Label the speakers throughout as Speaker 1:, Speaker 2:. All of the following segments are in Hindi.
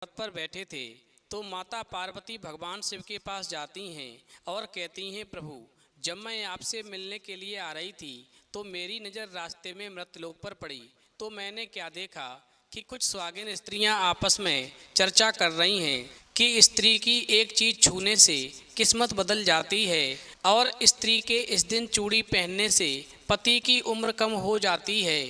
Speaker 1: रथ पर बैठे थे तो माता पार्वती भगवान शिव के पास जाती हैं और कहती हैं, प्रभु जब मैं आपसे मिलने के लिए आ रही थी तो मेरी नज़र रास्ते में मृतलोक पर पड़ी। तो मैंने क्या देखा कि कुछ सुहागिन स्त्रियां आपस में चर्चा कर रही हैं कि स्त्री की एक चीज़ छूने से किस्मत बदल जाती है और स्त्री के इस दिन चूड़ी पहनने से पति की उम्र कम हो जाती है।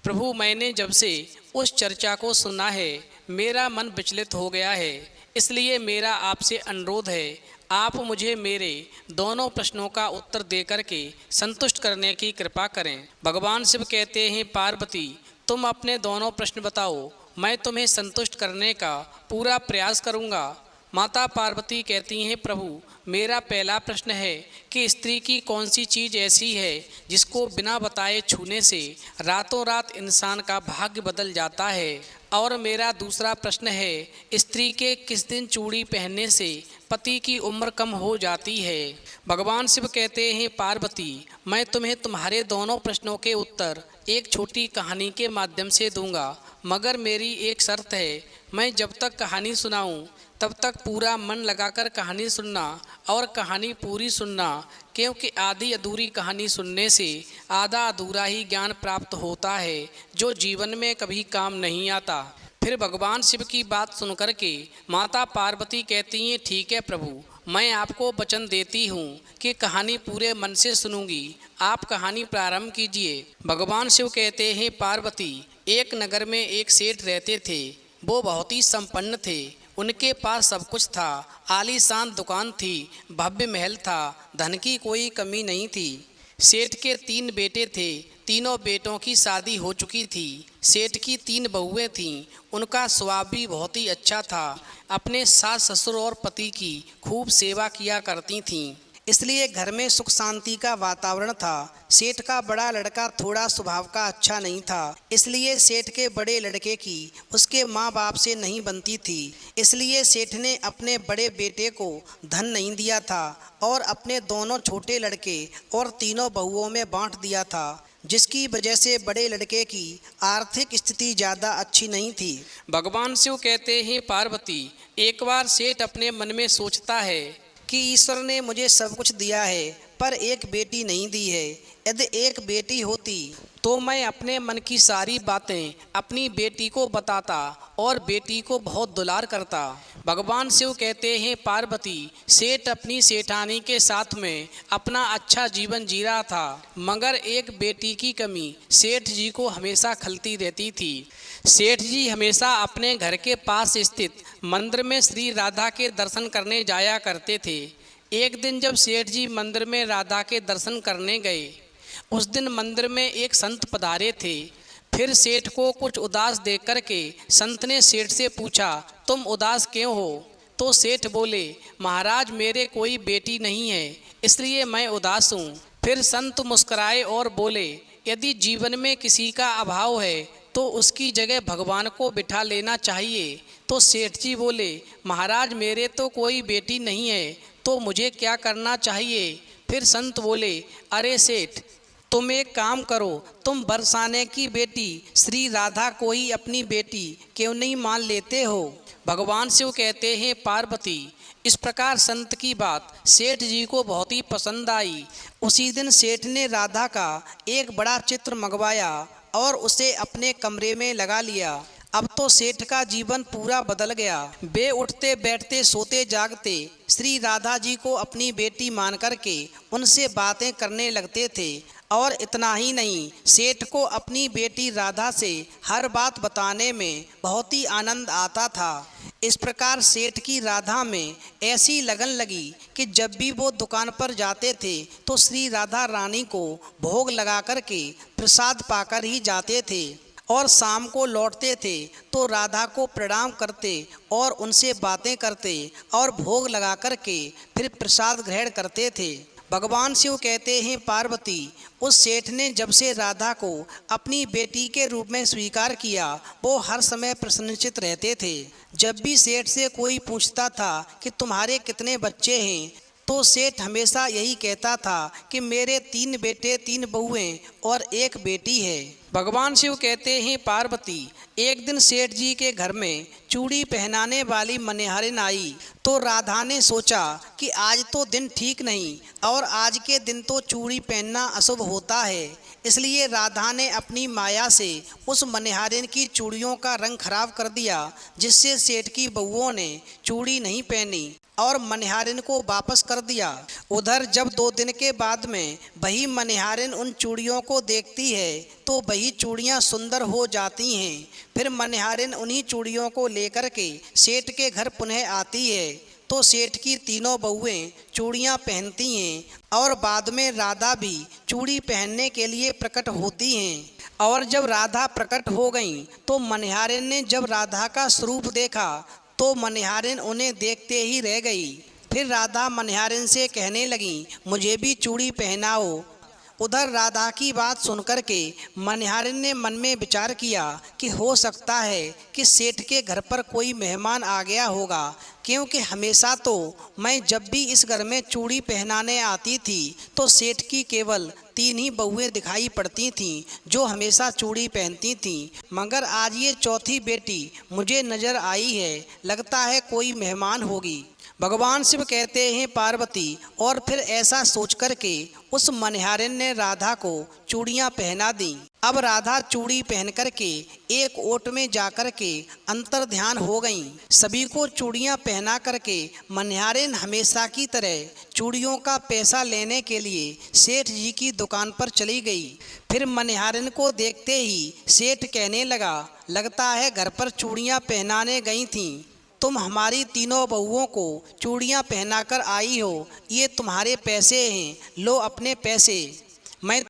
Speaker 1: प्रभु मैंने जब से उस चर्चा को सुना है मेरा मन विचलित हो गया है, इसलिए मेरा आपसे अनुरोध है आप मुझे मेरे दोनों प्रश्नों का उत्तर देकर के संतुष्ट करने की कृपा करें। भगवान शिव कहते हैं, पार्वती तुम अपने दोनों प्रश्न बताओ, मैं तुम्हें संतुष्ट करने का पूरा प्रयास करूंगा। माता पार्वती कहती हैं, प्रभु मेरा पहला प्रश्न है कि स्त्री की कौन सी चीज़ ऐसी है जिसको बिना बताए छूने से रातों रात इंसान का भाग्य बदल जाता है। और मेरा दूसरा प्रश्न है, स्त्री के किस दिन चूड़ी पहनने से पति की उम्र कम हो जाती है। भगवान शिव कहते हैं, पार्वती मैं तुम्हें तुम्हारे दोनों प्रश्नों के उत्तर एक छोटी कहानी के माध्यम से दूंगा, मगर मेरी एक शर्त है, मैं जब तक कहानी सुनाऊं तब तक पूरा मन लगाकर कहानी सुनना और कहानी पूरी सुनना, क्योंकि आधी अधूरी कहानी सुनने से आधा अधूरा ही ज्ञान प्राप्त होता है जो जीवन में कभी काम नहीं आता। फिर भगवान शिव की बात सुनकर के माता पार्वती कहती हैं, ठीक है प्रभु मैं आपको वचन देती हूँ कि कहानी पूरे मन से सुनूंगी, आप कहानी प्रारंभ कीजिए। भगवान शिव कहते हैं, पार्वती एक नगर में एक सेठ रहते थे, वो बहुत ही संपन्न थे, उनके पास सब कुछ था, आलीशान दुकान थी, भव्य महल था, धन की कोई कमी नहीं थी। सेठ के 3 बेटे थे, तीनों बेटों की शादी हो चुकी थी। सेठ की 3 बहुएं थीं, उनका स्वभाव भी बहुत ही अच्छा था, अपने सास ससुर और पति की खूब सेवा किया करती थीं, इसलिए घर में सुख शांति का वातावरण था। सेठ का बड़ा लड़का थोड़ा स्वभाव का अच्छा नहीं था, इसलिए सेठ के बड़े लड़के की उसके माँ बाप से नहीं बनती थी, इसलिए सेठ ने अपने बड़े बेटे को धन नहीं दिया था और अपने दोनों छोटे लड़के और तीनों बहुओं में बांट दिया था, जिसकी वजह से बड़े लड़के की आर्थिक स्थिति ज़्यादा अच्छी नहीं थी। भगवान शिव कहते हैं, पार्वती एक बार सेठ अपने मन में सोचता है कि ईश्वर ने मुझे सब कुछ दिया है पर एक बेटी नहीं दी है, यदि एक बेटी होती तो मैं अपने मन की सारी बातें अपनी बेटी को बताता और बेटी को बहुत दुलार करता। भगवान शिव कहते हैं, पार्वती सेठ अपनी सेठानी के साथ में अपना अच्छा जीवन जी रहा था, मगर एक बेटी की कमी सेठ जी को हमेशा खलती रहती थी। सेठ जी हमेशा अपने घर के पास स्थित मंदिर में श्री राधा के दर्शन करने जाया करते थे। एक दिन जब सेठ जी मंदिर में राधा के दर्शन करने गए, उस दिन मंदिर में एक संत पधारे थे। फिर सेठ को कुछ उदास देख कर के संत ने सेठ से पूछा, तुम उदास क्यों हो? तो सेठ बोले, महाराज मेरे कोई बेटी नहीं है, इसलिए मैं उदास हूँ। फिर संत मुस्कुराए और बोले, यदि जीवन में किसी का अभाव है तो उसकी जगह भगवान को बिठा लेना चाहिए। तो सेठ जी बोले, महाराज मेरे तो कोई बेटी नहीं है, तो मुझे क्या करना चाहिए? फिर संत बोले, अरे सेठ तुम एक काम करो, तुम बरसाने की बेटी श्री राधा को ही अपनी बेटी क्यों नहीं मान लेते हो? भगवान शिव कहते हैं, पार्वती इस प्रकार संत की बात सेठ जी को बहुत ही पसंद आई। उसी दिन सेठ ने राधा का एक बड़ा चित्र मंगवाया और उसे अपने कमरे में लगा लिया। अब तो सेठ का जीवन पूरा बदल गया। वे उठते बैठते सोते जागते श्री राधा जी को अपनी बेटी मान करके उनसे बातें करने लगते थे। और इतना ही नहीं, सेठ को अपनी बेटी राधा से हर बात बताने में बहुत ही आनंद आता था। इस प्रकार सेठ की राधा में ऐसी लगन लगी कि जब भी वो दुकान पर जाते थे तो श्री राधा रानी को भोग लगा करके प्रसाद पाकर ही जाते थे और शाम को लौटते थे तो राधा को प्रणाम करते और उनसे बातें करते और भोग लगा करके फिर प्रसाद ग्रहण करते थे। भगवान शिव कहते हैं, पार्वती उस सेठ ने जब से राधा को अपनी बेटी के रूप में स्वीकार किया, वो हर समय प्रसन्नचित्त रहते थे। जब भी सेठ से कोई पूछता था कि तुम्हारे कितने बच्चे हैं, तो सेठ हमेशा यही कहता था कि मेरे 3 बेटे 3 बहुएं और एक बेटी है। भगवान शिव कहते हैं, पार्वती, एक दिन सेठ जी के घर में चूड़ी पहनाने वाली मनिहारिन आई तो राधा ने सोचा कि आज तो दिन ठीक नहीं और आज के दिन तो चूड़ी पहनना अशुभ होता है। इसलिए राधा ने अपनी माया से उस मनिहारिन की चूड़ियों का रंग खराब कर दिया, जिससे सेठ की बहुओं ने चूड़ी नहीं पहनी और मनिहारिन को वापस कर दिया। उधर जब 2 दिन के बाद में वही मनिहारिन उन चूड़ियों को देखती है तो वही चूड़ियाँ सुंदर हो जाती हैं। फिर मनिहारिन उन्हीं चूड़ियों को लेकर के सेठ के घर पुनः आती है तो सेठ की तीनों बहुएं चूड़ियाँ पहनती हैं और बाद में राधा भी चूड़ी पहनने के लिए प्रकट होती हैं। और जब राधा प्रकट हो गईं तो मनिहारिन ने जब राधा का स्वरूप देखा तो मनिहारिन उन्हें देखते ही रह गई। फिर राधा मनिहारिन से कहने लगी, मुझे भी चूड़ी पहनाओ। उधर राधा की बात सुनकर के मनिहारिन ने मन में विचार किया कि हो सकता है कि सेठ के घर पर कोई मेहमान आ गया होगा, क्योंकि हमेशा तो मैं जब भी इस घर में चूड़ी पहनाने आती थी तो सेठ की केवल 3 ही बहुएं दिखाई पड़ती थीं जो हमेशा चूड़ी पहनती थीं, मगर आज ये चौथी बेटी मुझे नज़र आई है, लगता है कोई मेहमान होगी। भगवान शिव कहते हैं, पार्वती, और फिर ऐसा सोच कर के उस मनिहारिन ने राधा को चूड़ियाँ पहना दी। अब राधा चूड़ी पहन कर के एक ओट में जाकर के अंतर ध्यान हो गईं। सभी को चूड़ियाँ पहना करके मनिहारिन हमेशा की तरह चूड़ियों का पैसा लेने के लिए सेठ जी की दुकान पर चली गई। फिर मनिहारिन को देखते ही सेठ कहने लगा, लगता है घर पर चूड़ियाँ पहनाने गई थीं, तुम हमारी तीनों बहुओं को चूड़ियाँ पहनाकर आई हो, ये तुम्हारे पैसे हैं, लो अपने पैसे। मैं